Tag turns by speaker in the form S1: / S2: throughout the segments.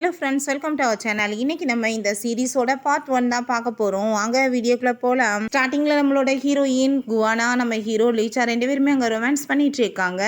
S1: Hello friends, welcome to our channel. இன்னைக்கு நம்ம இந்த சீரிஸோட பார்ட் 1 தான் பார்க்க போகிறோம். அங்கே வீடியோக்குள்ளே போகலாம். ஸ்டார்டிங்கில் நம்மளோட ஹீரோயின் குவானா, நம்ம ஹீரோ லீச்சா 2 பேருமே அங்கே ரொமான்ஸ் பண்ணிட்டு இருக்காங்க.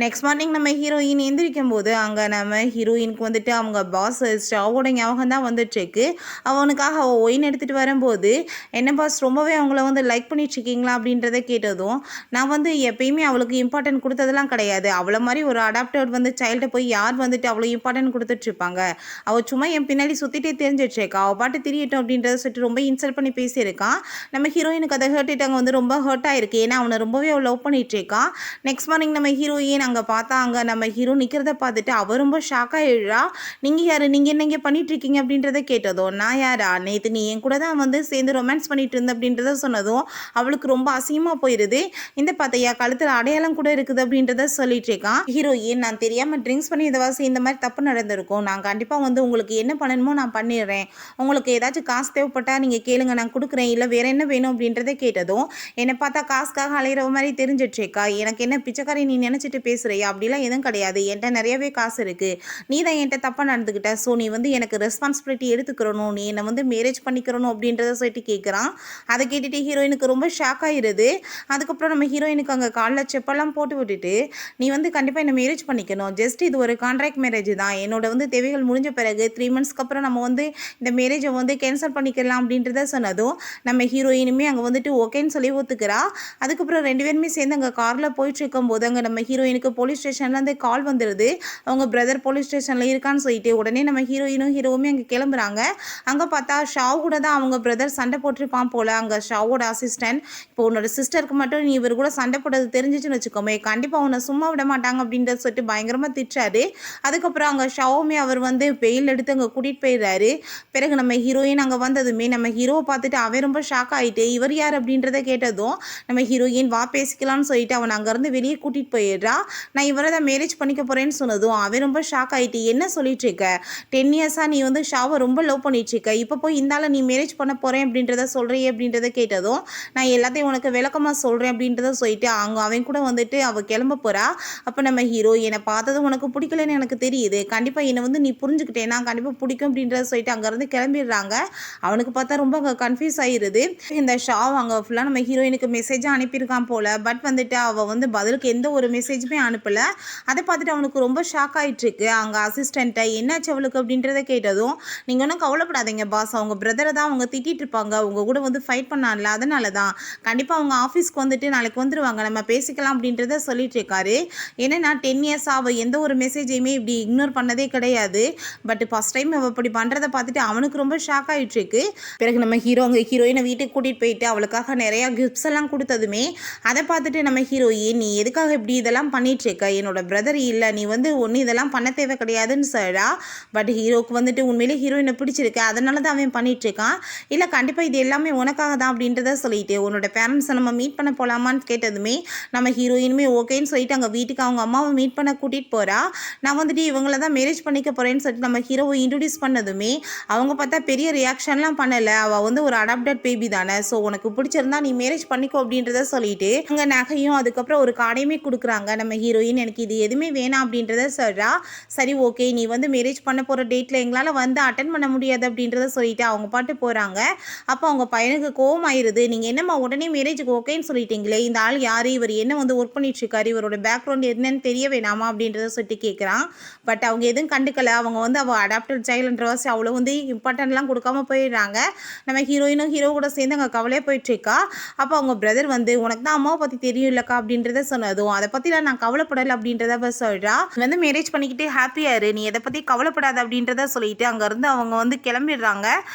S1: நெக்ஸ்ட் மார்னிங் நம்ம ஹீரோயின் எந்திரிக்கும் போது அங்கே நம்ம ஹீரோயினுக்கு வந்துட்டு அவங்க பாஸ் ஸ்டாவோட ஞாபகம் தான் வந்துட்டுருக்கு. அவனுக்காக அவள் ஒயின் எடுத்துகிட்டு வரும்போது, என்ன பாஸ் ரொம்பவே அவங்கள வந்து லைக் பண்ணிட்டு இருக்கீங்களா அப்படின்றத கேட்டதும், நான் வந்து எப்பயுமே அவளுக்கு இம்பார்ட்டன்ட் கொடுத்ததெல்லாம் கிடையாது. அவளை மாதிரி ஒரு அடாப்டட் வந்து சைல்டை போய் யார் வந்துட்டு அவ்வளோ இம்பார்ட்டன்ட் கொடுத்துட்ருப்பாங்க. அவள் சும்மா என் பின்னாடி சுற்றிட்டே தெரிஞ்சிட்ருக்கா, அவள் பாட்டு திரியட்டும் அப்படின்றத சொல்லிட்டு ரொம்ப இன்சல்ட் பண்ணி பேசியிருக்கான். நம்ம ஹீரோயினுக்கு அதை ஹர்ட் ஆகிட்டாங்க, வந்து ரொம்ப ஹர்ட் ஆகிருக்கு. ஏன்னா அவனை ரொம்பவே அவள் லவ் பண்ணிகிட்ருக்கான். நெக்ஸ்ட் மார்னிங் நம்ம ஹீரோயின் அங்கே பார்த்தா அங்கே நம்ம ஹீரோ நிற்கிறத பார்த்துட்டு அவள் ரொம்ப ஷாக்காக எழுறா. நீங்கள் யார், நீங்கள் என்ன இங்கே பண்ணிகிட்ருக்கீங்க அப்படின்றத கேட்டதும், நான் யாரா, நேற்று நீ என் கூட தான் வந்து சேர்ந்து ரொமான்ஸ் பண்ணிட்டு இருந்த அப்படின்றத சொன்னதும் அவளுக்கு ரொம்ப அசிங்கமாக போயிடுது. இந்த பார்த்தையா கழுத்தில் அடையாளம் கூட இருக்குது அப்படின்றத சொல்லிட்டு இருக்கான். ஹீரோயின், நான் தெரியாமல் ட்ரிங்க்ஸ் பண்ணி இந்த மாதிரி தப்பு நடந்திருக்கும். நான் கண்டிப்பாக வந்து உங்களுக்கு என்ன பண்ணணுமோ நான் பண்ணிடுறேன். உங்களுக்கு ஏதாச்சும் காசு தேவைப்பட்டால் நீங்கள் கேளுங்க, நான் கொடுக்குறேன். இல்லை வேறு என்ன வேணும் அப்படின்றத கேட்டதும், என்னை பார்த்தா காசுக்காக அலையிற மாதிரி தெரிஞ்சிட்ருக்கா. எனக்கு என்ன பிச்சைக்காரி நீ நினச்சிட்டு பேசுகிறியா? அப்படிலாம் எதுவும் கிடையாது. என்கிட்ட நிறையவே காசு இருக்குது. நீ தான் என்கிட்ட தப்பாக நடந்துக்கிட்ட. ஸோ நீ வந்து எனக்கு ரெஸ்பான்சிபிலிட்டி எடுத்துக்கிறணும், நீ என்னை வந்து மேரேஜ் பண்ணிக்கிறணும் அப்படின்றத சொல்லிட்டு கேட்குறான். அதை கேட்டுட்டு ஹீரோயினுக்கு ரொம்ப ஷாக் ஆகிடுது. அதுக்கப்புறம் நம்ம ஹீரோயினுக்கு அங்கே காலில் செப்பெல்லாம் போட்டு விட்டுட்டு, நீ வந்து கண்டிப்பாக என்னை மேரேஜ் பண்ணிக்கணும். ஜஸ்ட் இது ஒரு கான்ட்ராக்ட் மேரேஜ் தான். என்னோட வந்து தேவைகள் முடிஞ்ச பிறகு 3 மந்த்ஸ்க்கு அப்புறம் நம்ம வந்து இந்த மேரேஜை வந்து கேன்சல் பண்ணிக்கலாம் அப்படின்றத சொன்னதும் நம்ம ஹீரோயினுமே அங்கே வந்துட்டு ஓகேன்னு சொல்லி ஒத்துக்கிறா. அதுக்கப்புறம் 2 பேருமே சேர்ந்து அங்கே காரில் போயிட்டு இருக்கும்போது அங்கே நம்ம ஹீரோயினுக்கு போலீஸ் ஸ்டேஷன்லேருந்து கால் வந்துடுது. அவங்க பிரதர் போலீஸ் ஸ்டேஷனில் இருக்கான்னு சொல்லிட்டு உடனே நம்ம ஹீரோவுமே அங்கே கிளம்புறாங்க. அங்கே பார்த்தா ஷாவ் கூட தான் அவங்க பிரதர் சண்டை போட்டிருப்பான் போல். அங்கே ஷாவோட அசிஸ்டன்ட், இப்போ உன்னோட சிஸ்டருக்கு மட்டும் நீ இவர் கூட சண்டை போட்டது தெரிஞ்சிச்சுன்னு வச்சுக்கோமே, கண்டிப்பாக உன்னை சும்மா விட மாட்டாங்க அப்படின்றத சொல்லிட்டு பயங்கரமாக திட்டாரு. அதுக்கப்புறம் அங்கே ஷாவுமே அவர் வந்து பெயில் எடுத்து அங்கே கூட்டிகிட்டு போயிடுறாரு. பிறகு நம்ம ஹீரோயின் அங்கே வந்ததுமே நம்ம ஹீரோவை பார்த்துட்டு அவன் ரொம்ப ஷாக் ஆகிட்டு, இவர் யார் அப்படின்றத கேட்டதும் நம்ம ஹீரோயின் வா பேசிக்கலாம்னு சொல்லிட்டு அவன் அங்கேருந்து வெளியே கூட்டிகிட்டு போயிடுறா. நான் இவரை தான் மேரேஜ் பண்ணிக்க போகிறேன்னு சொன்னதும் அவன் ரொம்ப ஷாக் ஆகிட்டு, என்ன சொல்லிட்டு இருக்க, 10 இயர்ஸாக நீ வந்து ஷாவை ரொம்ப லவ் பண்ணிட்டு இருக்க, இப்போ போய் இந்தால நீ மேரேஜ் பண்ண போகிறேன் அப்படின்றத சொல்கிறியே அப்படின்றத கேட்டதும், நான் எல்லாத்தையும் உனக்கு விளக்கமாக சொல்கிறேன் அப்படின்றத சொல்லிட்டு அவன் கூட வந்துட்டு அவள் கிளம்ப போகிறா. அப்போ நம்ம ஹீரோ, என்னை பார்த்ததும் உனக்கு பிடிக்கலன்னு எனக்கு தெரியுது, கண்டிப்பாக என்னை வந்து நீ புரிஞ்சுக்கிட்டேன்னா கண்டிப்பாக பிடிக்கும் அப்படின்றத சொல்லிட்டு அங்கேருந்து கிளம்பிடுறாங்க. அவனுக்கு பார்த்தா ரொம்ப அங்கே கன்ஃபியூஸ் ஆகிடுது. இந்த ஷாவ் அங்கே ஃபுல்லாக நம்ம ஹீரோயினுக்கு மெசேஜாக அனுப்பியிருக்கான் போல். பட் வந்துட்டு அவள் வந்து பதிலுக்கு எந்த ஒரு மெசேஜுமே அனுப்பலை. அதை பார்த்துட்டு அவனுக்கு ரொம்ப ஷாக் ஆகிட்டுருக்கு. அங்கே அசிஸ்டண்ட்டை என்னாச்சு அவளுக்கு அப்படின்றத கேட்டதும், நீங்கள் ஒன்றும் கவலைப்படாதீங்க பாஸ், அவங்க பிரதரை தான் அவங்க திட்டிகிட்டு இருப்பாங்க, அவங்க கூட வந்து ஃபைட் பண்ணான்ல, அதனால தான். கண்டிப்பாக அவங்க ஆஃபீஸ்க்கு வந்துட்டு நாளைக்கு வந்துடுவாங்க, நம்ம பேசிக்கலாம் அப்படின்றத சொல்லிட்டு இருக்காரு. ஏன்னா 10 இயர்ஸாக அவள் எந்த ஒரு மெசேஜையுமே இப்படி இக்னோர் பண்ணதே கிடையாது. பட் ஃபஸ்ட் டைம் அவள் இப்படி பண்ணுறதை பார்த்துட்டு அவனுக்கு ரொம்ப ஷாக் ஆகிட்டுருக்கு. பிறகு நம்ம ஹீரோயினை வீட்டுக்கு கூட்டிகிட்டு போயிட்டு அவளுக்காக நிறையா கிஃப்ட்ஸ் எல்லாம் கொடுத்ததுமே அதை பார்த்துட்டு நம்ம ஹீரோயின், நீ எதுக்காக இப்படி இதெல்லாம் பண்ணிகிட்ருக்க, என்னோட பிரதர் இல்லை, நீ வந்து ஒன்று இதெல்லாம் பண்ண தேவை கிடையாதுன்னு சொல்கிறா. பட் ஹீரோவுக்கு வந்துட்டு உண்மையிலே ஹீரோயினை பிடிச்சிருக்கு, அதனால தான் அவன் பண்ணிகிட்ருக்கான். இல்லை கண்டிப்பாக இது எல்லாமே உனக்காக தான் அப்படின்றத சொல்லிட்டு, உன்னோட பேரண்ட்ஸை நம்ம மீட் பண்ண போகலாமான்னு கேட்டதுமே நம்ம ஹீரோயினுமே ஓகேன்னு சொல்லிட்டு அங்கே வீட்டுக்கு அவங்க அம்மாவை மீட் பண்ண கூட்டிகிட்டு போகிறா. நான் வந்துட்டு இவங்கள தான் மேரேஜ் பண்ணிக்க போகிறேன்னு சொல்லிட்டு நம்ம ஹீரோவை இன்ட்ரடியூஸ் பண்ணதுமே அவங்க பார்த்தா பெரிய ரியாக்ஷன்லாம் பண்ணலை. அவள் வந்து ஒரு அடாப்டட் பேபி தானே, ஸோ உனக்கு பிடிச்சிருந்தா நீ மேரேஜ் பண்ணிக்கோ அப்படின்றத சொல்லிட்டு அங்கே நகையும் அதுக்கப்புறம் ஒரு கார்டையுமே கொடுக்குறாங்க. நம்ம ஹீரோயின், எனக்கு இது எதுவுமே வேணாம் அப்படின்றத சொல்கிறா. சரி ஓகே, நீ வந்து மேரேஜ் பண்ண போகிற டேட்டில் எங்களால் வந்து அட்டன் பண்ண முடியாது அப்படின்றத சொல்லிட்டு அவங்க பாட்டு போகிறாங்க. அப்போ அவங்க பையனுக்கு கோவம் ஆயிடுது. நீங்கள் என்னம்மா உடனே மேரேஜுக்கு ஓகேன்னு சொல்லிட்டீங்களே, இந்த ஆள் யார், இவர் என்ன வந்து ஒர்க் பண்ணிட்டு இருக்காரு, இவரோட பேக்ரவுண்ட் என்னன்னு தெரிய வேணாமா அப்படின்றத சொல்லிட்டு கேட்குறான். பட் அவங்க எதுவும் கண்டுக்கலை. அவங்க வந்து அவள் அடாப்டட் சைல்டுன்றவாசி அவ்வளோ வந்து இம்பார்ட்டன்ட்லாம் கொடுக்காம போயிடுறாங்க. நம்ம ஹீரோயினும் ஹீரோ கூட சேர்ந்து அங்கே கவலையாக போயிட்டுருக்கா. அப்போ அவங்க பிரதர் வந்து, உனக்கு தான் அம்மாவை பற்றி தெரியும் இல்லைக்கா அப்படின்றத சொன்னதும், அதை பற்றிலாம் நான் கவலைப்படலை அப்படின்றத சொல்கிறா. வந்து மேரேஜ் பண்ணிக்கிட்டே ஹாப்பியாக இரு, நீ எதை பற்றி கவலைப்படாத அப்படின்றத சொல்லிட்டு அங்கேருந்து அவங்க வந்து கிளம்பிடுறாங்க.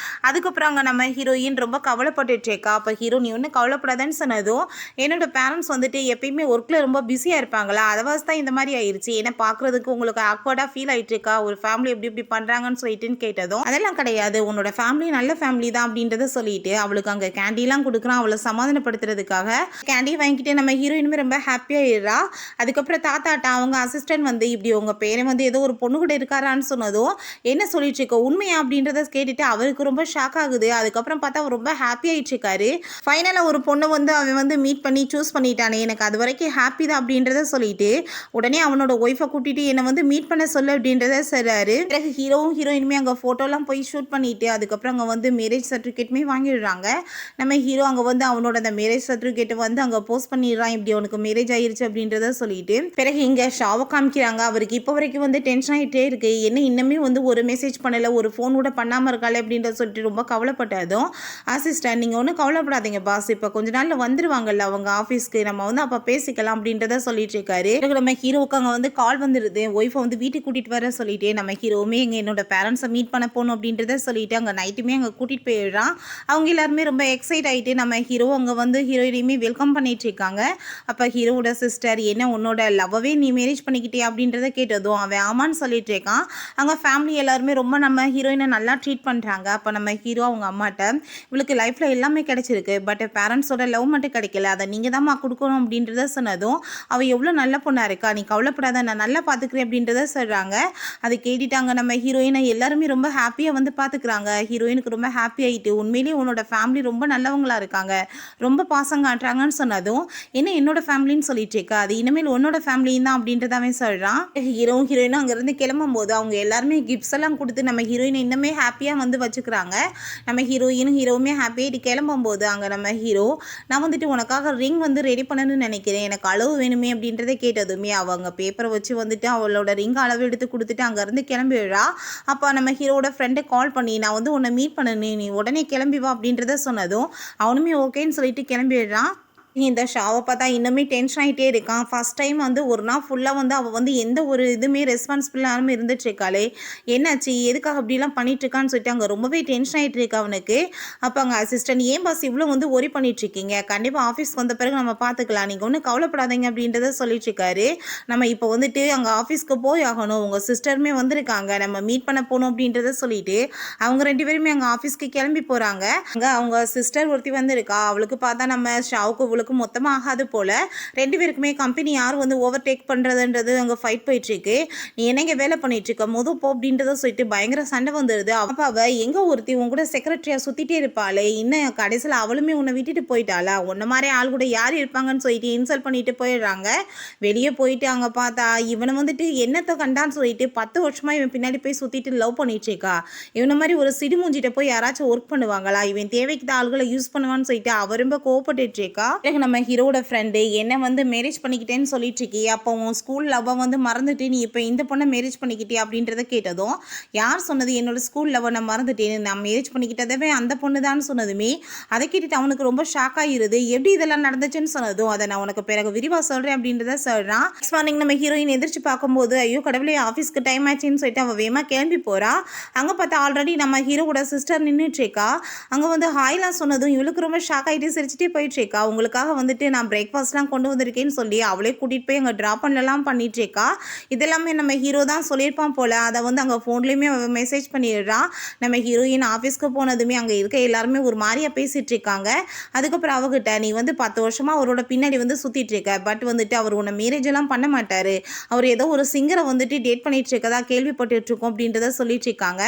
S1: அதுக்கப்புறம் அங்கே நம்ம ஹீரோயின் ரொம்ப கவலைப்பட்டுட்ருக்கா. அப்போ ஹீரோ, நீ ஒன்றும் கவலைப்படாதன்னு சொன்னதும், என்னோட பேரண்ட்ஸ் வந்துட்டு எப்பயுமே ஒர்க்கில் ரொம்ப பிஸியாக இருப்பாங்களா, அதவாஸ் தான் இந்த மாதிரி ஆயிடுச்சு, ஏன்னா பார்க்குறதுக்கு உங்களுக்கு ஆக்வர்டாக ஃபீல் ஆகிட்டு இருக்கா, ஒரு ஃபேமிலி எப்படி பண்ணுறாங்கன்னு சொல்லிட்டுன்னு கேட்டதும், அதெல்லாம் கிடையாது, உன்னோட ஃபேமிலி நல்ல ஃபேமிலி தான் அப்படின்றத சொல்லிட்டு அவளுக்கு அங்கே கேண்டிலாம் கொடுக்குறான் அவளை சமாதானப்படுத்துறதுக்காக. கேண்டி வாங்கிட்டு நம்ம ஹீரோயினுமே ரொம்ப ஹாப்பியாகிடுறா. அதுக்கப்புறம் தாத்தாட்டா அவங்க அசிஸ்டன்ட் வந்து, இப்படி உங்கள் பேரை வந்து ஏதோ ஒரு பொண்ணு கூட இருக்காரான்னு சொன்னதும், என்ன சொல்லிட்டு இருக்கோ உண்மையா அப்படின்றத கேட்டுட்டு அவருக்கு ரொம்ப ஷாக் ஆகுது. அதுக்கப்புறம் பார்த்தா அவர் ரொம்ப ஹாப்பியாகிட்டு இருக்காரு. ஃபைனலாக ஒரு பொண்ணை வந்து அவன் வந்து மீட் பண்ணி சூஸ் பண்ணிட்டானே, எனக்கு அது வரைக்கும் ஹாப்பி தான் அப்படின்றத சொல்லிட்டு உடனே அவனோட ஒய்ஃபை கூட்டிட்டு என்னை வந்து மீட் பண்ண சொல்லு அப்படின்றத சொல்கிறாரு. பிறகு ஹீரோவும் ஹீரோயினுமே அங்கே ஃபோட்டோலாம் போய் ஷூட் பண்ணிவிட்டு அதுக்கப்புறம் அங்கே வந்து மேரேஜ் சர்டிஃபிகேட்டுமே வாங்கிடுறாங்க. நம்ம ஹீரோ அங்கே வந்து அவனோட அந்த மேரேஜ் சர்டிஃபிகேட்டை வந்து அங்கே போஸ்ட் பண்ணிடுறான், இப்படி அவனுக்கு மேரேஜ் ஆயிருச்சு அப்படின்றத சொல்லிட்டு. பிறகு இங்கே ஷாவை காமிக்கிறாங்க. அவருக்கு இப்போ வரைக்கும் வந்து டென்ஷன் ஆகிட்டே இருக்குது, என்ன இன்னுமே வந்து ஒரு மெசேஜ் பண்ணலை, ஒரு ஃபோன் கூட பண்ணாமல் இருக்காளே அப்படின்றத சொல்லிட்டு ரொம்ப கவலைப்பட்டதும், அசிஸ்டன்ட் நீங்கள் ஒன்றும் கவலைப்படாதீங்க பாஸ், இப்போ கொஞ்ச நாளில் வந்துடுவாங்கல்ல அவங்க ஆஃபீஸ்க்கு, நம்ம வந்து அப்போ பேசிக்கலாம் அப்படின்றத சொல்லிட்டு இருக்காரு. நம்ம ஹீரோவுக்கு அங்கே வந்து கால் வந்துடுது, ஒய்ஃபை வந்து வீட்டுக்கு கூட்டிகிட்டு வர சொல்லிட்டு. நம்ம ஹீரோவுமே எங்கள் என்னோட பேரண்ட்ஸை மீட் பண்ண போகணும் அப்படின்றத சொல்லிட்டு அங்கே நைட்டுமே அங்கே கூட்டிகிட்டு போயிடுறான். அவங்க எல்லாருமே ரொம்ப எக்ஸைட் ஆகிட்டு நம்ம ஹீரோ அங்கே வந்து ஹீரோயினையுமே வெல்கம் பண்ணிட்டு இருக்காங்க. அப்போ ஹீரோவோட சிஸ்டர் என்ன உன்னோட லவ்வவே நீ மேரேஜ் பண்ணிக்கிட்டே அப்படின்றத கேட்டதும் அவன் ஆமான்னு சொல்லிட்டு இருக்கான். அங்கே ஃபேமிலி எல்லாருமே ரொம்ப நம்ம ஹீரோயினை நல்லா ட்ரீட் பண்ணுறாங்க. அப்போ நம்ம ஹீரோ அவங்க அம்மாட்ட இவளுக்கு லைஃப்பில் எல்லாமே கிடைச்சிருக்கு, பட் பேரண்ட்ஸோட லவ் மட்டும் கிடைக்கல, அதை நீங்கள் தான்மா கொடுக்கணும் அப்படின்றத சொன்னதும் அவள் எவ்வளோ நல்ல பொண்ணாக இருக்கா, நீ கவலைப்படாத நான் நல்லா பார்த்துக்கிறேன் அப்படின்றத சொல்கிறாங்க. அதை கேட்டுட்டாங்க நம்ம ஹீரோயினை எல்லாருமே ரொம்ப ஹாப்பியாக வந்து பார்த்துக்கிறாங்க. ஹீரோயினுக்கு ரொம்ப ஹாப்பி ஆகிட்டு உண்மையிலேயே உன்னோட ஃபேமிலி ரொம்ப நல்லவங்களா இருக்காங்க, ரொம்ப பாசம் காட்டுறாங்கன்னு சொன்னதும் என்ன என்னோட ஃபேமிலின்னு சொல்லிட்டு இருக்கா, அது இனிமேல் உன்னோட ஃபேமிலின்னு தான் அப்படின்றதாவே சொல்கிறான். ஹீரோவும் ஹீரோயினும் அங்கேருந்து கிளம்பும் போது அவங்க எல்லாருமே கிஃப்ட்ஸ் எல்லாம் கொடுத்து நம்ம ஹீரோயினை இன்னுமே ஹாப்பியாக வந்து வச்சுக்கிறாங்க. நம்ம ஹீரோயினும் ஹீரோவுமே ஹாப்பியாகிட்டு கிளம்பும் போது அங்கே நம்ம ஹீரோ நான் வந்துட்டு உனக்காக ரிங் வந்து ரெடி பண்ணணும்னு நினைக்கிறேன், எனக்கு அளவு வேணுமே அப்படின்றத கேட்டதுமே அவங்க பேப்பரை வச்சு வந்துட்டு அவளோட ரிங் அளவு எடுத்து கொடுத்துட்டு அங்கேருந்து கிளம்பிடுறா. அப்போ நம்ம ஹீரோட ஃப்ரெண்டை கால் பண்ணி நான் வந்து உன்னை மீட் பண்ணணும், நீ உடனே கிளம்பி வா அப்படின்றத சொன்னதும் அவனுமே ஓகேன்னு சொல்லிட்டு கிளம்பிடுறான். இந்த ஷாவை பார்த்தா இன்னுமே டென்ஷன் ஆகிட்டே இருக்கான். ஃபஸ்ட் டைம் வந்து ஒரு நாள் ஃபுல்லாக வந்து அவள் வந்து எந்த ஒரு இதுவுமே ரெஸ்பான்சிபிளாகவும் இருந்துட்டுருக்காளே, என்னாச்சு எதுக்காக அப்படிலாம் பண்ணிகிட்ருக்கான்னு சொல்லிட்டு அங்கே ரொம்பவே டென்ஷன் ஆகிட்டு இருக்கு அவனுக்கு. அப்போ அங்கே அசிஸ்டன்ட் ஏன் பாஸ் இவ்வளோ வந்து ஒரி பண்ணிகிட்ருக்கீங்க, கண்டிப்பாக ஆஃபீஸ்க்கு வந்த பிறகு நம்ம பார்த்துக்கலாம், நீங்கள் ஒன்றும் கவலைப்படாதீங்க அப்படின்றத சொல்லிட்டுருக்காரு. நம்ம இப்போ வந்துட்டு அங்கே ஆஃபீஸ்க்கு போய் ஆகணும், உங்கள் சிஸ்டருமே வந்திருக்காங்க, நம்ம மீட் பண்ண போகணும் அப்படின்றத சொல்லிட்டு அவங்க 2 பேருமே அங்கே ஆஃபீஸ்க்கு கிளம்பி போகிறாங்க. அங்கே அவங்க சிஸ்டர் ஒருத்தி வந்திருக்கா, அவளுக்கு பார்த்தா நம்ம ஷாவுக்கு மொத்தமாக ஆகாது போல. 2 பேருக்குமே கம்பெனி யார் வந்து ஓவர் டேக் பண்ணுறதுன்றது அங்கே ஃபைட் போயிட்டுருக்கு. நீ என்னங்க வேலை பண்ணிட்டு இருக்க மொதல் போ அப்படின்றத சொல்லிட்டு பயங்கர சண்டை வந்துடுது. அப்போ அவள் எங்கே ஒருத்தி உன் கூட செக்ரட்டரியாக சுற்றிட்டே இருப்பாளே, இன்னும் கடைசியில் அவளுமே உன்னை விட்டுட்டு போயிட்டாளா, உன்ன மாதிரி ஆள் கூட யார் இருப்பாங்கன்னு சொல்லிட்டு இன்சல்ட் பண்ணிட்டு போயிடுறாங்க. வெளியே போயிட்டு அங்கே பார்த்தா இவனை வந்துட்டு என்னத்தை கண்டான்னு சொல்லிட்டு 10 வருஷமாக இவன் பின்னாடி போய் சுற்றிட்டு லவ் பண்ணிட்டு இருக்கா. இவனை மாதிரி ஒரு சிடுமூஞ்சிட்ட போய் யாராச்சும் ஒர்க் பண்ணுவாங்களா, இவன் தேவைக்கு ஆள்களை யூஸ் பண்ணுவான்னு சொல்லிட்டு அவ ரொம்ப கோவப்பட்டு இருக்கா. நம்ம ஹீரோட ஃப்ரெண்டு என்ன வந்து மேரேஜ் பண்ணிக்கிட்டேன்னு சொல்லிட்டு இருக்கே, அப்போ உன் ஸ்கூல் லவ்வை வந்து மறந்துட்டு நீ இப்போ இந்த பொண்ணை மேரேஜ் பண்ணிக்கிட்டே அப்படின்றத கேட்டதும் யார் சொன்னது என்னோட ஸ்கூல் லவ்வை நான் மறந்துட்டேன், நான் மேரேஜ் பண்ணிக்கிட்டதவே அந்த பொண்ணு தான் சொன்னதுமே அதை கேட்டுட்டு அவனுக்கு ரொம்ப ஷாக் ஆகிருது. எப்படி இதெல்லாம் நடந்துச்சுன்னு சொன்னதும் அதை நான் உனக்கு பிறகு விரிவாக சொல்கிறேன் அப்படின்றத சொல்கிறான். நெக்ஸ்ட் மார்னிங் நம்ம ஹீரோயின் எதிர்த்து பார்க்கும்போது ஐயோ கடவுளே ஆஃபீஸ்க்கு டைம் ஆச்சுன்னு சொல்லிட்டு அவள் வேகமாக கிளம்பி போகிறா. அங்கே பார்த்தா ஆல்ரெடி நம்ம ஹீரோட சிஸ்டர் நின்றுட்டு இருக்கா. அங்கே வந்து ஹாய்லாம் சொன்னதும் இவளுக்கு ரொம்ப ஷாக் ஆகிட்டு சிரிச்சிட்டே போயிட்டு இருக்கா. உங்களுக்காக வந்துட்டு நான் பிரேக்ஃபாஸ்ட்லாம் கொண்டு வந்திருக்கேன்னு சொல்லி அவளே கூட்டிகிட்டு போய் அங்கே ட்ராப் பண்ணலாம் பண்ணிட்டுருக்கா. இதெல்லாமே நம்ம ஹீரோ தான் சொல்லியிருப்பான் போல். அதை வந்து அங்கே ஃபோன்லேயுமே மெசேஜ் பண்ணிடுறான். நம்ம ஹீரோயின் ஆஃபீஸ்க்கு போனதுமே அங்கே இருக்க எல்லாருமே ஒரு மாதிரியாக பேசிகிட்டு இருக்காங்க. அதுக்கப்புறம் அவகிட்ட நீ வந்து 10 வருஷமாக அவரோட பின்னாடி வந்து சுற்றிட்டு இருக்க, பட் வந்துட்டு அவர் உன்னை மேரேஜ் எல்லாம் பண்ண மாட்டார், அவர் ஏதோ ஒரு சிங்கரை வந்துட்டு டேட் பண்ணிட்டு இருக்கதா கேள்விப்பட்டுருக்கோம் அப்படின்றத சொல்லிட்டு இருக்காங்க.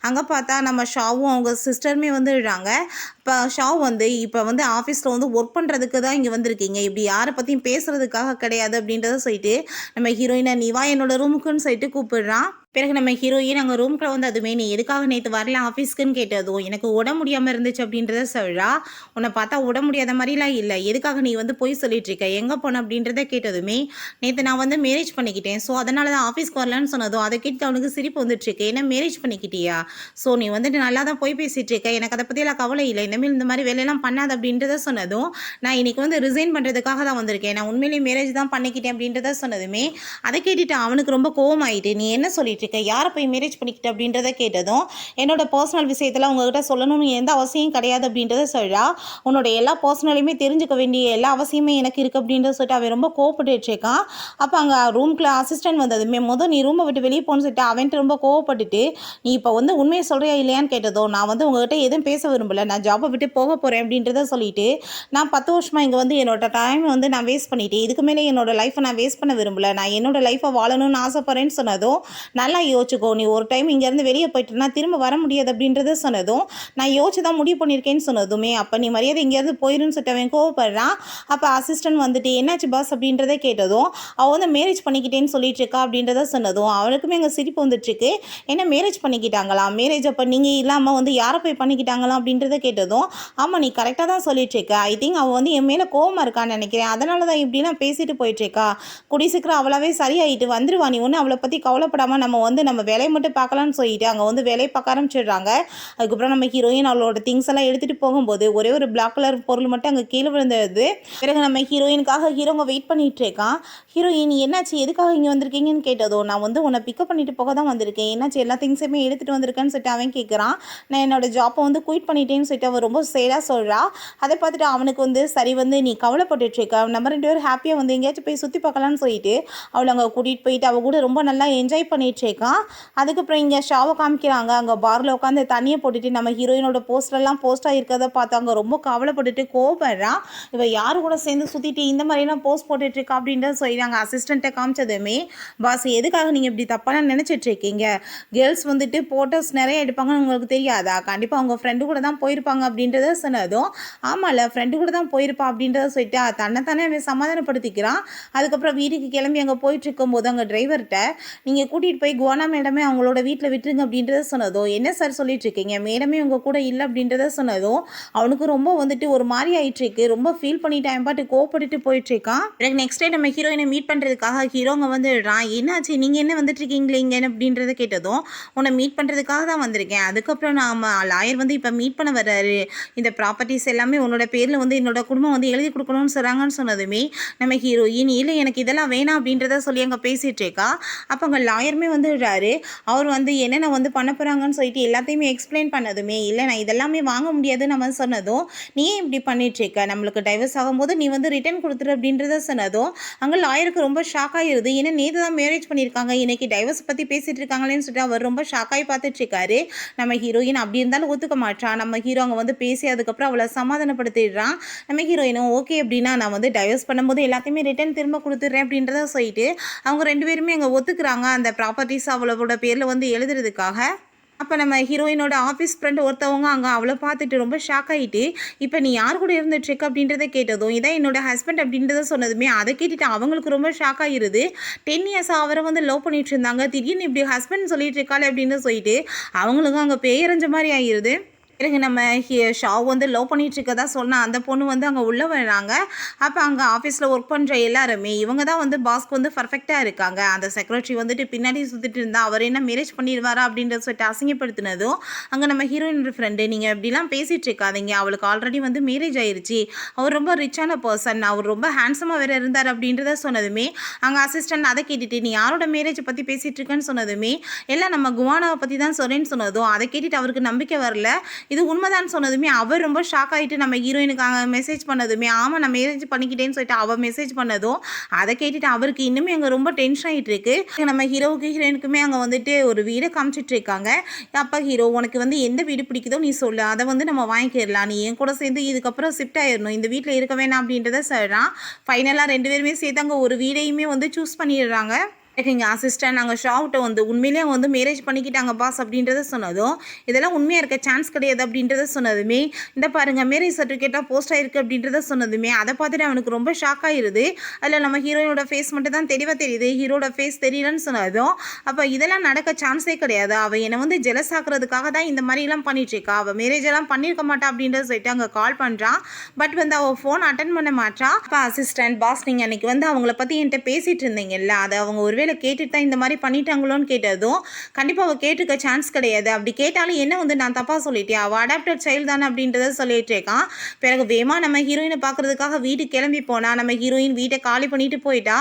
S1: அங்கே பார்த்தா நம்ம ஷாவும் அவங்க சிஸ்டருமே வந்துடுறாங்க. இப்போ ஷா வந்து இப்போ வந்து ஆஃபீஸில் வந்து ஒர்க் பண்ணுறதுக்கு தான் இங்கே வந்திருக்கீங்க, இப்படி யாரை பற்றியும் பேசுகிறதுக்காக கிடையாது அப்படின்றத சொல்லிட்டு நம்ம ஹீரோயினை நீ வா என்னோட ரூமுக்குன்னு சொல்லிட்டு கூப்பிடுறான். பிறகு நம்ம ஹீரோயின் அங்கே ரூம்குள்ள வந்து அதுமே நீ எதுக்காக நேற்று வரல ஆஃபீஸ்க்குன்னு கேட்டதும் எனக்கு உடம்பு முடியாமல் இருந்துச்சு அப்படின்றத சொல்கிறா. உன்னை பார்த்தா உடம்பு முடியாத மாதிரிலாம் இல்லை, எதுக்காக நீ வந்து போய் சொல்லிட்டு இருக்க, எங்கே போன அப்படின்றத கேட்டதுமே நேற்று நான் வந்து மேரேஜ் பண்ணிக்கிட்டேன், ஸோ அதனால தான் ஆஃபீஸ்க்கு வரலான்னு சொன்னதும் அதை கேட்டு அவனுக்கு சிரிப்பு வந்துட்டுருக்கு. ஏன்னா மேரேஜ் பண்ணிக்கிட்டியா, ஸோ நீ வந்துட்டு நல்லா தான் போய் பேசிகிட்டு இருக்க, எனக்கு அதை பற்றியெல்லாம் கவலை இல்லை, இனிமேல் இந்த மாதிரி வேலையெல்லாம் பண்ணாது அப்படின்றத சொன்னதும் நான் இன்றைக்கி வந்து ரிசைன் பண்ணுறதுக்காக தான் வந்திருக்கேன், நான் உண்மையிலேயே மேரேஜ் தான் பண்ணிக்கிட்டேன் அப்படின்றத சொன்னதுமே அதை கேட்டுட்டு அவனுக்கு ரொம்ப கோவமாயிட்டு நீ என்ன சொல்லிட்டு யாரை போய் மேரேஜ் பண்ணிக்கிட்ட அப்படின்றத கேட்டதும் என்னோட பர்சனல் விஷயத்தில் உங்ககிட்ட சொல்லணும்னு எந்த அவசியம் கிடையாது அப்படின்றத சொல்கிறா. உன்னோட எல்லா பர்சனலையுமே தெரிஞ்சுக்க வேண்டிய எல்லா அவசியமே எனக்கு இருக்குது அப்படின்றத சொல்லிட்டு அவன் ரொம்ப கோவப்பட்டு இருக்கான். அப்போ அங்கே ரூம்குள்ள அசிஸ்டன்ட் வந்ததுமே நீ ரூமை விட்டு வெளியே போகணும்னு சொல்லிட்டு அவன்ட்டு ரொம்ப கோவப்பட்டுட்டு நீ இப்போ வந்து உண்மையை சொல்கிறியா இல்லையான்னு கேட்டதும் நான் வந்து உங்ககிட்ட எதுவும் பேச விரும்பலை, நான் ஜாப்பை விட்டு போக போகிறேன் அப்படின்றத சொல்லிட்டு நான் 10 வருஷமாக இங்கே வந்து என்னோட டைம் வந்து நான் வேஸ்ட் பண்ணிட்டேன், இதுக்கு மேலே என்னோட லைஃப்பை நான் வேஸ்ட் பண்ண விரும்பலை, நான் என்னோட லைஃப்பை வாழணும்னு ஆசைப்படுறேன்னு சொன்னதும் நல்ல நல்லா யோசிச்சுக்கோ, நீ ஒரு டைம் இங்கேருந்து வெளியே போயிட்டேன்னா திரும்ப வர முடியாது அப்படின்றத சொன்னதும், நான் யோசிச்சு தான் முடிவு பண்ணியிருக்கேன்னு சொன்னதுமே, அப்போ நீ மரியாதை இங்கேருந்து போயிருன்னு சொல்லிட்டு அவன் கோவப்படுறான். அப்போ அசிஸ்டன்ட் வந்துட்டு என்னாச்சு பாஸ் அப்படின்றத கேட்டதும், அவள் வந்து மேரேஜ் பண்ணிக்கிட்டேன்னு சொல்லிட்டு இருக்கா அப்படின்றத சொன்னதும் அவளுக்குமே அங்கே சிரிப்பு வந்துட்டுருக்கு. என்ன மேரேஜ் பண்ணிக்கிட்டாங்களா? மேரேஜ் அப்போ நீங்கள் இல்லாமல் வந்து யாரை போய் பண்ணிக்கிட்டாங்களா அப்படின்றத கேட்டதும், ஆமாம் நீ கரெக்டாக தான் சொல்லிட்டு இருக்க. ஐ திங்க் அவள் வந்து என் மேலே கோவமாக இருக்கான்னு நினைக்கிறேன். அதனால தான் இப்படிலாம் பேசிட்டு போயிட்டுருக்கா. கூடிய சீக்கிரம் அவளாவே சரியாயிட்டு வந்துருவா. நீ ஒன்று அவளை பற்றி கவலைப்படாமல் நம்ம வேலையை மட்டும் பார்க்கலான்னு சொல்லிட்டு அங்கே வந்து வேலையை பார்க்க ஆரம்பிச்சிடுறாங்க. அதுக்கப்புறம் நம்ம ஹீரோயின் அவளோட திங்ஸ் எல்லாம் எடுத்துகிட்டு போகும்போது ஒரே ஒரு பிளாக் கலர் பொருள் மட்டும் அங்கே கீழே விழுந்தது. பிறகு நம்ம ஹீரோயினுக்காக ஹீரோங்க வெயிட் பண்ணிட்டு இருக்கான். ஹீரோயின் என்னாச்சு, எதுக்காக இங்கே வந்திருக்கீங்கன்னு கேட்டதோ, நான் வந்து உன்னை பிக்கப் பண்ணிட்டு போக தான் வந்திருக்கேன். என்னாச்சு எல்லா திங்ஸுமே எடுத்துகிட்டு வந்திருக்கேன்னு சொல்லிட்டு அவன் கேட்குறான். நான் என்னோட ஜாப்பை வந்து குயிட் பண்ணிட்டேன்னு சொல்லிட்டு அவன் ரொம்ப சேடாக சொல்கிறா. அதை பார்த்துட்டு அவனுக்கு வந்து சரி வந்து நீ கவலைப்பட்டுட்டு இருக்க, நம்ம 2 பேரும் ஹாப்பியாக வந்து எங்கேயாச்சும் போய் சுற்றி பார்க்கலான்னு சொல்லிட்டு அவளை அங்கே கூட்டிகிட்டு போயிட்டு அவள் கூட ரொம்ப நல்லா என்ஜாய் பண்ணிட்டு இருக்கான். அதுக்கப்புறம் இங்கே ஷாவை காமிக்கிறாங்க. அங்கே பாரில் உட்காந்து தண்ணியை போட்டுட்டு நம்ம ஹீரோயினோட போஸ்டர்லாம் போஸ்ட் ஆகிருக்கிறத பார்த்து அங்கே ரொம்ப கவலைப்பட்டுட்டு கோவப்படுறான். இவள் யாரு கூட சேர்ந்து சுற்றிட்டு இந்த மாதிரிலாம் போஸ்ட் போட்டுட்டு இருக்கா அப்படின்றத சொல்லிடுறாங்க. அசிஸ்டண்ட்டை காமிச்சதுமே, பாஸ் எதுக்காக நீங்கள் இப்படி தப்பான நினச்சிட்டு இருக்கீங்க? கேர்ள்ஸ் வந்துட்டு ஃபோட்டோஸ் நிறைய எடுப்பாங்கன்னு உங்களுக்கு தெரியாதா? கண்டிப்பாக அவங்க ஃப்ரெண்டு கூட தான் போயிருப்பாங்க அப்படின்றத சொன்னதும், ஆமாம்ல ஃப்ரெண்டு கூட தான் போயிருப்பா அப்படின்றத சொல்லிட்டு தன்னைத்தானே அவன் சமாதானப்படுத்திக்கிறான். அதுக்கப்புறம் வீட்டுக்கு கிளம்பி அங்கே போயிட்டு இருக்கும்போது அங்கே டிரைவர்கிட்ட நீங்கள் கூட்டிகிட்டு போய் குவானா மேடமே அவங்களோட வீட்டில் விட்டுருங்க அப்படின்றத சொன்னதும், என்ன சார் சொல்லிட்டு இருக்கீங்க, மேடமே உங்கள் கூட இல்லை அப்படின்றத சொன்னதும் அவனுக்கு ரொம்ப வந்துட்டு ஒரு மாதிரி ஆயிட்டுருக்கு. ரொம்ப ஃபீல் பண்ணிட்டு அவன் பாட்டு கோவப்பட்டுட்டு போயிட்டுருக்கான். பிறகு நெக்ஸ்ட் டே நம்ம ஹீரோயினை மீட் பண்ணுறதுக்காக ஹீரோங்க வந்துடுறான். என்னாச்சு நீங்கள் என்ன வந்துட்டு இருக்கீங்களே இங்கே அப்படின்றத கேட்டதும், உன்னை மீட் பண்ணுறதுக்காக தான் வந்திருக்கேன். அதுக்கப்புறம் நாம் லாயர் வந்து இப்போ மீட் பண்ண வர்றாரு. இந்த ப்ராப்பர்ட்டிஸ் எல்லாமே உன்னோட பேரில் வந்து என்னோட குடும்பம் வந்து எழுதி கொடுக்கணும்னு சொல்கிறாங்கன்னு சொன்னதுமே நம்ம ஹீரோயின் இல்லை எனக்கு இதெல்லாம் வேணாம் அப்படின்றத சொல்லி அங்கே பேசிகிட்டு இருக்கா. அப்போ அங்கே லாயருமே வந்துடுறாரு. அவர் வந்து என்னென்ன வந்து பண்ண போகிறாங்கன்னு சொல்லிட்டு எல்லாத்தையுமே எக்ஸ்பிளைன் பண்ணதுமே, இல்லை நான் இதெல்லாமே வாங்க முடியாதுன்னு நம்ம சொன்னதும், நீ ஏன் இப்படி பண்ணிட்டுருக்க, நம்மளுக்கு டைவர்ஸ் ஆகும்போது நீ வந்து ரிட்டர்ன் கொடுத்துரு அப்படின்றத சொன்னதும் அங்கே லாயருக்கு ரொம்ப ஷாக் ஆகிடுது. ஏன்னா நேற்று தான் மேரேஜ் பண்ணியிருக்காங்க, இன்னைக்கு டைவர்ஸ் பற்றி பேசிகிட்டு இருக்காங்களேன்னு சொல்லிட்டு அவர் ரொம்ப ஷாக்காகி பார்த்துட்டு இருக்காரு. நம்ம ஹீரோயின் அப்படி இருந்தாலும் ஒத்துக்க மாட்டான். நம்ம ஹீரோ அங்கே வந்து பேசி அதுக்கப்புறம் அவளை சமாதானப்படுத்திடுறான். நம்ம ஹீரோயினும் ஓகே அப்படின்னா நான் வந்து டைவர்ஸ் பண்ணும்போது எல்லாத்தையுமே ரிட்டர்ன் திரும்ப கொடுத்துட்றேன் அப்படின்றத சொல்லிட்டு அவங்க 2 பேருமே அங்கே ஒத்துக்கிறாங்க அந்த ப்ராப்பர்ட்டிஸ் அவளோட பேரில் வந்து எழுதுறதுக்காக. அப்போ நம்ம ஹீரோயினோட ஆஃபீஸ் ஃப்ரெண்டு ஒருத்தவங்க அங்கே அவளை பார்த்துட்டு ரொம்ப ஷாக் ஆகிட்டு, இப்போ நீ யார் கூட இருந்துட்டுருக்க அப்படின்றத கேட்டதும், இதான் என்னோட ஹஸ்பண்ட் அப்படின்றத சொன்னதுமே அதை கேட்டுட்டு அவங்களுக்கு ரொம்ப ஷாக் ஆகிருது. 10 இயர்ஸாக அவரை வந்து லவ் பண்ணிட்டு இருந்தாங்க, திடீர்னு இப்படி ஹஸ்பண்ட் சொல்லிட்டு இருக்காளே அப்படின்னு சொல்லிட்டு அவங்களுக்கும் அங்கே பேயறிஞ்ச மாதிரி ஆகிருது. பிறகு நம்ம ஷாவ் வந்து லவ் பண்ணிட்டு இருக்கதா சொன்னால் அந்த பொண்ணு வந்து அங்கே உள்ளே வர்றாங்க. அப்போ அங்கே ஆஃபீஸில் ஒர்க் பண்ணுற எல்லாருமே இவங்க தான் வந்து பாஸ்க்கு வந்து பர்ஃபெக்டாக இருக்காங்க. அந்த செக்ரட்டரி வந்துட்டு பின்னாடி சுற்றிட்டு இருந்தா அவர் என்ன மேரேஜ் பண்ணிடுவாரா அப்படின்றத சொல்லிட்டு அசிங்கப்படுத்தினதும் அங்கே நம்ம ஹீரோயினோட ஃப்ரெண்டு நீங்கள் இப்படிலாம் பேசிகிட்டு இருக்காதீங்க, அவளுக்கு ஆல்ரெடி வந்து மேரேஜ் ஆயிடுச்சு, அவர் ரொம்ப ரிச்சான பர்சன், அவர் ரொம்ப ஹேண்ட்ஸமாக வேறு இருந்தார் அப்படின்றத சொன்னதுமே அங்கே அசிஸ்டன்ட் அதை கேட்டுட்டு நீ யாரோட மேரேஜை பற்றி பேசிகிட்டு இருக்கேன்னு சொன்னதுமே, எல்லாம் நம்ம குவானாவை பற்றி தான் சொல்கிறேன்னு சொன்னதும் அதை கேட்டுட்டு அவருக்கு நம்பிக்கை வரல. இது உண்மைதான் சொன்னதுமே அவர் ரொம்ப ஷாக் ஆகிட்டு நம்ம ஹீரோயினுக்காக மெசேஜ் பண்ணதுமே, ஆமாம் நான் மேரேஜ் பண்ணிக்கிட்டேன்னு சொல்லிட்டு அவள் மெசேஜ் பண்ணதும் அதை கேட்டுட்டு அவருக்கு இன்னுமே அங்கே ரொம்ப டென்ஷன் ஆகிட்டு இருக்கு. நம்ம ஹீரோவுக்கு ஹீரோயினுக்குமே அங்கே வந்துட்டு ஒரு வீடை காமிச்சிட்டு இருக்காங்க. அப்போ ஹீரோ உனக்கு வந்து எந்த வீடு பிடிக்குதோ நீ சொல்லு, அதை வந்து நம்ம வாங்கிக்கிடலாம், நீ என் கூட சேர்ந்து இதுக்கப்புறம் ஷிஃப்ட் ஆயிடணும், இந்த வீட்டில் இருக்க வேணாம் அப்படின்றத சொல்கிறான். ஃபைனலாக 2 பேருமே சேர்த்து அங்கே ஒரு வீடையுமே வந்து சூஸ் பண்ணிடுறாங்க. இங்கே அசிஸ்டன்ட் நாங்கள் ஷாவ்கிட்ட வந்து உண்மையிலேயே வந்து மேரேஜ் பண்ணிக்கிட்டாங்க பாஸ் அப்படின்றத சொன்னதும், இதெல்லாம் உண்மையாக இருக்க சான்ஸ் கிடையாது அப்படின்றத சொன்னதுமே, இந்த பாருங்கள் மேரேஜ் சர்டிஃபிகேட்டாக போஸ்ட் ஆகிருக்கு அப்படின்றத சொன்னதுமே அதை பார்த்துட்டு அவனுக்கு ரொம்ப ஷாக் ஆகிருது. அதில் நம்ம ஹீரோயினோட ஃபேஸ் மட்டும் தான் தெளிவாக தெரியுது, ஹீரோட ஃபேஸ் தெரியலன்னு சொன்னதும், அப்போ இதெல்லாம் நடக்க சான்ஸே கிடையாது, அவள் என்னை வந்து ஜெலஸ் ஆக்குறதுக்காக தான் இந்த மாதிரிலாம் பண்ணிட்டுருக்கா, அவள் மேரேஜ் எல்லாம் பண்ணியிருக்க மாட்டா அப்படின்றத சொல்லிட்டு அங்கே கால் பண்ணுறான். பட் வந்து அவள் ஃபோன் அட்டன் பண்ண மாட்டான். அப்போ அசிஸ்டன்ட் பாஸ் நீங்கள் அன்றைக்கி வந்து அவங்கள பற்றி என்கிட்ட பேசிகிட்டு இருந்தீங்கல்ல, அதை அவங்க ஒருவேளை கேட்டுட்டு தான் இந்த மாதிரி பண்ணிட்டாங்களோன்னு கேட்டதும், கண்டிப்பாக அவள் கேட்டுக்க சான்ஸ் கிடையாது, அப்படி கேட்டாலும் என்ன வந்து நான் தப்பாக சொல்லிட்டேன், அவள் அடாப்டட் சைல்டு தானே அப்படின்றத சொல்லிட்டு இருக்கான். பிறகு வேமா நம்ம ஹீரோயினை பார்க்கறதுக்காக வீட்டுக்கு கிளம்பி போனா, நம்ம ஹீரோயின் வீட்டை காலி பண்ணிட்டு போயிட்டா.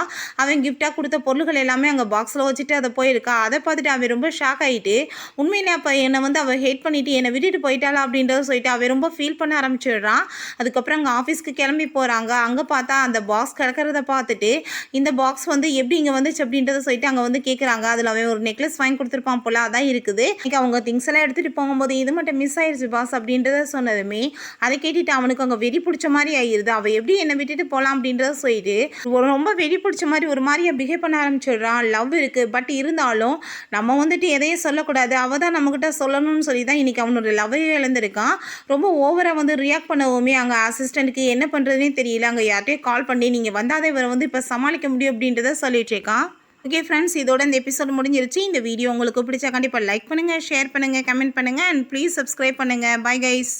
S1: அவன் கிஃப்டாக கொடுத்த பொருள்கள் எல்லாமே அங்கே பாக்ஸில் வச்சுட்டு அதை போயிருக்கா. அதை பார்த்துட்டு அவன் ரொம்ப ஷாக் ஆகிட்டு, உண்மையிலே அப்போ என்னை வந்து அவள் ஹேட் பண்ணிட்டு என்னை விட்டுட்டு போயிட்டாளா அப்படின்றத சொல்லிட்டு அவன் ரொம்ப ஃபீல் பண்ண ஆரம்பிச்சிடுறான். அதுக்கப்புறம் அங்கே ஆஃபீஸ்க்கு கிளம்பி போகிறாங்க. அங்கே பார்த்தா அந்த பாக்ஸ் கிடக்கிறத பார்த்துட்டு, இந்த பாக்ஸ் வந்து எப்படி இங்கே வந்துச்சு அப்படின்றத அப்படின்றத சொல்லிட்டு அங்கே வந்து கேட்குறாங்க. அதில் அவன் ஒரு நெக்லஸ் வாங்கி கொடுத்துருப்பான் போல், அதான் இருக்குது. இன்னைக்கு அவங்க திங்ஸ் எல்லாம் எடுத்துகிட்டு போகும்போது இது மட்டும் மிஸ் ஆயிடுச்சு பாஸ் அப்படின்றத சொன்னதுமே அதை கேட்டுட்டு அவனுக்கு அங்கே வெறி பிடிச்ச மாதிரி ஆயிடுது. அவள் எப்படி என்னை விட்டுட்டு போகலாம் அப்படின்றத சொல்லிட்டு ரொம்ப வெறி பிடிச்ச மாதிரி ஒரு மாதிரியா பிஹேவ் பண்ண ஆரம்பிச்சிடுறான். லவ் இருக்குது, பட் இருந்தாலும் நம்ம வந்துட்டு எதையும் சொல்லக்கூடாது, அவள் தான் நம்மக்கிட்ட சொல்லணும்னு சொல்லி தான் இன்றைக்கி அவனோட லவ்வையே இழந்திருக்கான். ரொம்ப ஓவராக வந்து ரியாக்ட் பண்ணவுமே அங்கே அசிஸ்டண்ட்டுக்கு என்ன பண்ணுறதுனே தெரியல. அங்கே யார்கிட்டயும் கால் பண்ணி நீங்கள் வந்தாதே இவரை வந்து இப்போ சமாளிக்க முடியும் அப்படின்றத சொல்லிட்டு இருக்கான். ஓகே ஃப்ரெண்ட்ஸ், இதோட இந்த எபிசோட் முடிஞ்சிருச்சு. இந்த வீடியோ உங்களுக்கு பிடிச்சா கண்டிப்பாக லைக் பண்ணுங்கள், ஷேர் பண்ணுங்கள், கமெண்ட் பண்ணுங்கள் அண்ட் ப்ளீஸ் சப்ஸ்கிரைப் பண்ணுங்கள். Bye guys.